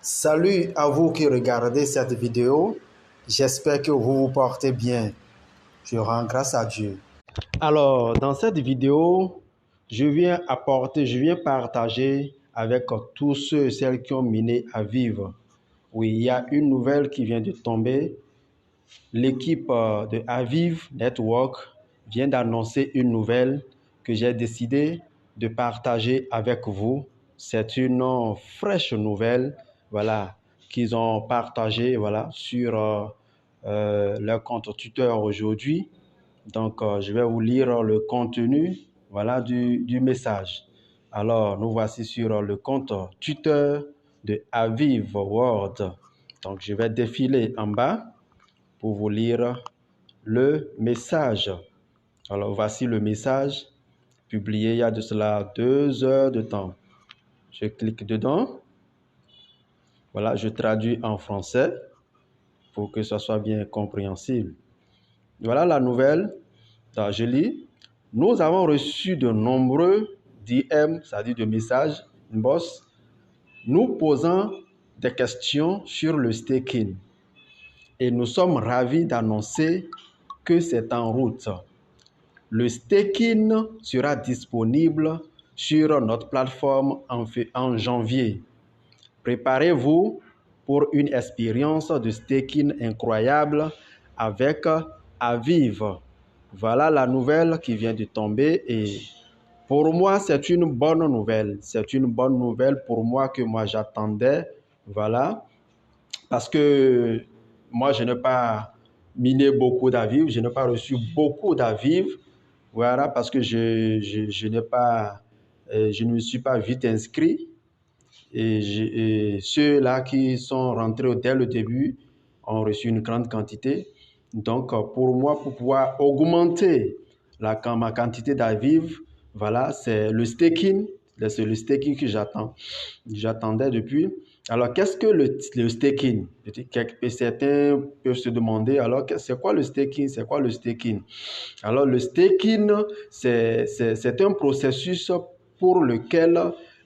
Salut à vous qui regardez cette vidéo. J'espère que vous vous portez bien. Je rends grâce à Dieu. Alors, dans cette vidéo, je viens partager avec tous ceux et celles qui ont miné à vivre. Oui, il y a une nouvelle qui vient de tomber. L'équipe de Aviv Network vient d'annoncer une nouvelle que j'ai décidé de partager avec vous. C'est une fraîche nouvelle, voilà, qu'ils ont partagée, voilà, sur leur compte Twitter aujourd'hui. Donc, je vais vous lire le contenu, voilà, du message. Alors, nous voici sur le compte Twitter de Aviv World. Donc, je vais défiler en bas pour vous lire le message. Alors, voici le message publié il y a de cela 2 heures de temps. Je clique dedans. Voilà, je traduis en français pour que ça soit bien compréhensible. Voilà la nouvelle. Alors, je lis. Nous avons reçu de nombreux DM, c'est-à-dire de messages, inbox, nous posant des questions sur le staking. Et nous sommes ravis d'annoncer que c'est en route. Le staking sera disponible sur notre plateforme en janvier. Préparez-vous pour une expérience de staking incroyable avec Aviv. Voilà la nouvelle qui vient de tomber et pour moi, c'est une bonne nouvelle. C'est une bonne nouvelle pour moi que moi j'attendais. Voilà. Parce que moi, je n'ai pas miné beaucoup d'Aviv. Je n'ai pas reçu beaucoup d'Aviv. Voilà, parce que je n'ai pas, je ne me suis pas vite inscrit. Et ceux-là qui sont rentrés dès le début ont reçu une grande quantité. Donc, pour moi, pour pouvoir augmenter ma quantité d'Aviv, voilà, c'est le staking. C'est le staking que j'attendais depuis. Alors, qu'est-ce que le staking? Certains peuvent se demander, alors, c'est quoi le staking? C'est quoi le staking? Alors, le staking, c'est un processus pour lequel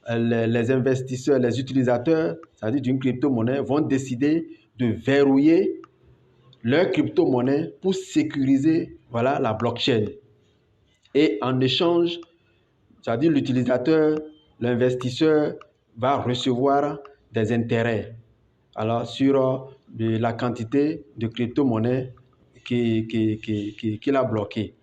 les investisseurs, les utilisateurs, c'est-à-dire d'une crypto-monnaie, vont décider de verrouiller leur crypto-monnaie pour sécuriser, voilà, la blockchain. Et en échange, c'est-à-dire l'utilisateur, l'investisseur va recevoir des intérêts alors, sur la quantité de crypto-monnaie qu'il a bloqué.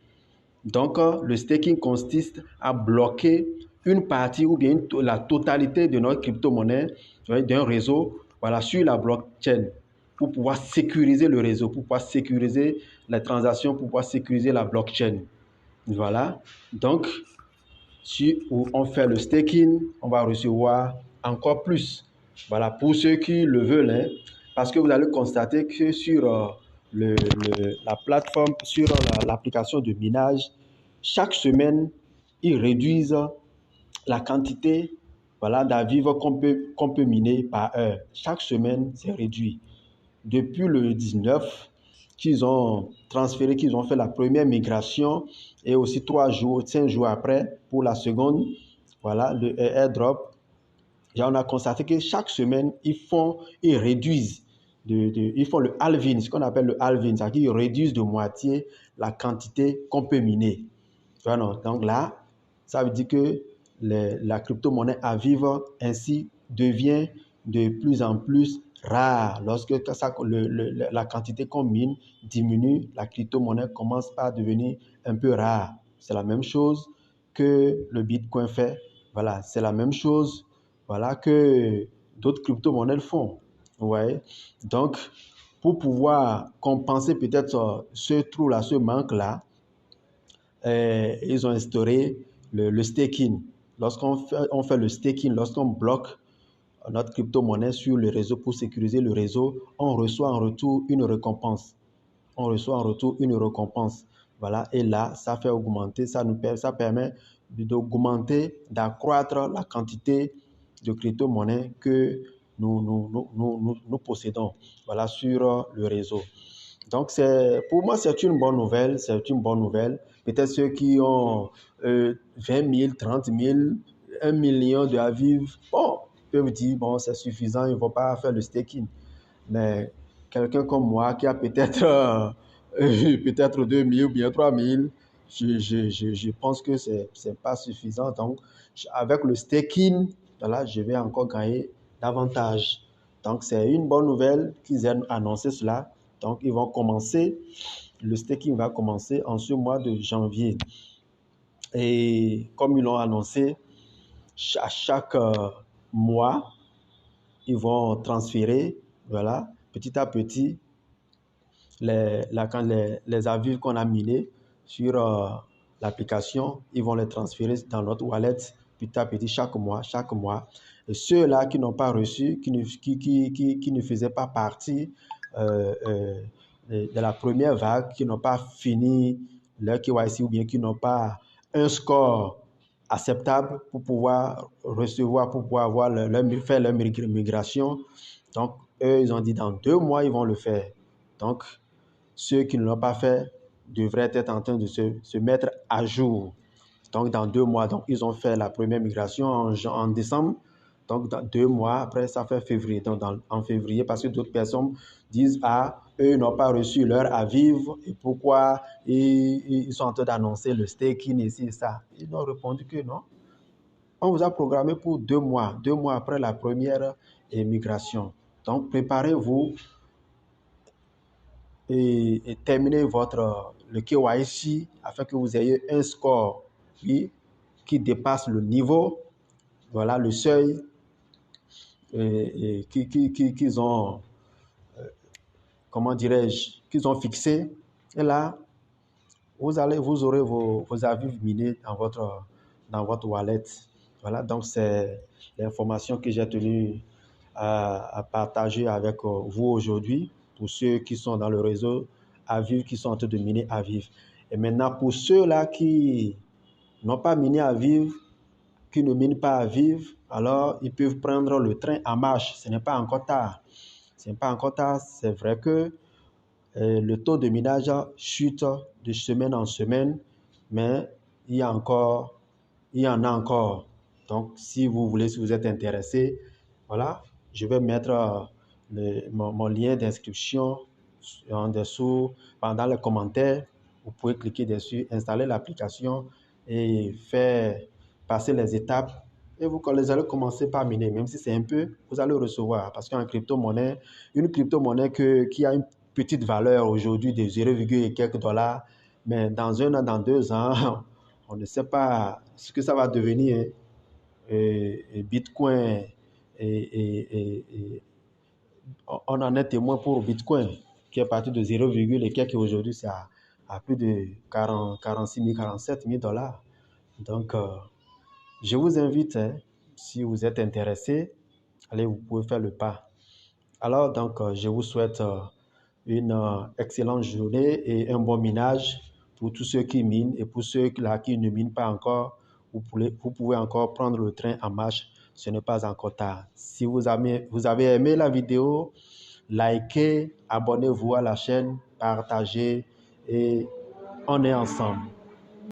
Donc, le staking consiste à bloquer une partie ou bien la totalité de notre crypto-monnaie d'un réseau, voilà, sur la blockchain pour pouvoir sécuriser le réseau, pour pouvoir sécuriser les transactions, pour pouvoir sécuriser la blockchain. Voilà. Donc, si on fait le staking, on va recevoir encore plus. Voilà, pour ceux qui le veulent, hein, parce que vous allez constater que sur la plateforme, sur l'application de minage, chaque semaine, ils réduisent la quantité, voilà, d'Aviv qu'on peut miner par heure. Chaque semaine, c'est réduit. Depuis le 19, qu'ils ont transféré, qu'ils ont fait la première migration et aussi 5 jours après pour la seconde, voilà, le airdrop. Et on a constaté que chaque semaine, ils réduisent, ils font le halving, ce qu'on appelle le halving, c'est-à-dire qu'ils réduisent de moitié la quantité qu'on peut miner. Donc là, ça veut dire que la crypto-monnaie Aviv ainsi devient de plus en plus rare. Lorsque la quantité qu'on mine diminue, la crypto-monnaie commence à devenir un peu rare. C'est la même chose que le Bitcoin fait. Voilà, c'est la même chose, voilà, que d'autres crypto-monnaies font. Ouais. Donc, pour pouvoir compenser peut-être ce trou-là, ce manque-là, ils ont instauré le staking. Lorsqu'on fait le staking, lorsqu'on bloque notre crypto-monnaie sur le réseau pour sécuriser le réseau, on reçoit en retour une récompense. On reçoit en retour une récompense. Voilà, et là, ça fait augmenter, ça permet d'augmenter, d'accroître la quantité de crypto-monnaie que nous possédons, voilà, sur le réseau. Donc, pour moi, c'est une bonne nouvelle. C'est une bonne nouvelle. Peut-être ceux qui ont 20 000, 30 000, 1 million de Aviv. Bon, peuvent dire, bon, c'est suffisant, ils ne vont pas faire le staking. Mais quelqu'un comme moi qui a peut-être peut-être 2000 ou bien 3000, je pense que ce n'est pas suffisant. Donc, avec le staking, voilà, je vais encore gagner davantage. Donc, c'est une bonne nouvelle qu'ils aient annoncé cela. Donc, ils vont commencer, le staking va commencer en ce mois de janvier. Et comme ils l'ont annoncé, à chaque mois, ils vont transférer, voilà, petit à petit, les avis qu'on a minés sur l'application, ils vont les transférer dans notre wallet petit à petit chaque mois. Et ceux-là qui n'ont pas reçu, qui ne faisaient pas partie de la première vague, qui n'ont pas fini leur KYC ou bien qui n'ont pas un score acceptable pour pouvoir recevoir, pour pouvoir faire leur migration. Donc, eux, ils ont dit dans 2 mois, ils vont le faire. Donc, ceux qui ne l'ont pas fait devraient être en train de se mettre à jour. Donc, dans 2 mois, donc, ils ont fait la première migration en décembre. Donc, dans 2 mois, après, ça fait février. Donc, en février, parce que d'autres personnes disent, ah, eux n'ont pas reçu leur avis, et pourquoi ils sont en train d'annoncer le staking ici et ça. Ils ont répondu que non. On vous a programmé pour 2 mois, 2 mois après la première migration. Donc, préparez-vous et terminez le KYC afin que vous ayez un score qui dépasse le niveau, voilà le seuil qu'ils ont, comment dirais-je, qu'ils ont fixé. Et là, vous aurez vos avis minés dans votre wallet. Voilà, donc c'est l'information que j'ai tenu à partager avec vous aujourd'hui pour ceux qui sont dans le réseau Aviv, qui sont en train de miner Aviv. Et maintenant, pour ceux-là qui n'ont pas miné Aviv, qui ne minent pas Aviv, alors ils peuvent prendre le train en marche. Ce n'est pas encore tard. Ce n'est pas encore tard. C'est vrai que le taux de minage chute de semaine en semaine, mais il y en a encore. Donc, si vous voulez, si vous êtes intéressé, voilà, je vais mettre mon lien d'inscription en dessous, dans les commentaires. Vous pouvez cliquer dessus, installer l'application et faire passer les étapes. Et vous allez commencer par miner, même si c'est un peu, vous allez recevoir. Parce qu'en crypto-monnaie, une crypto-monnaie qui a une petite valeur aujourd'hui de 0, et quelques dollars, mais dans 1 an, dans 2 ans, on ne sait pas ce que ça va devenir. Et Bitcoin, on en est témoin pour Bitcoin, qui est parti de 0, et quelques aujourd'hui, c'est à plus de 46 000, 47 000 dollars. Donc, je vous invite, si vous êtes intéressé, allez, vous pouvez faire le pas. Alors, donc, je vous souhaite une excellente journée et un bon minage pour tous ceux qui minent et pour ceux-là qui ne minent pas encore. Vous pouvez encore prendre le train en marche. Ce n'est pas encore tard. Si vous avez aimé la vidéo, likez, abonnez-vous à la chaîne, partagez et on est ensemble.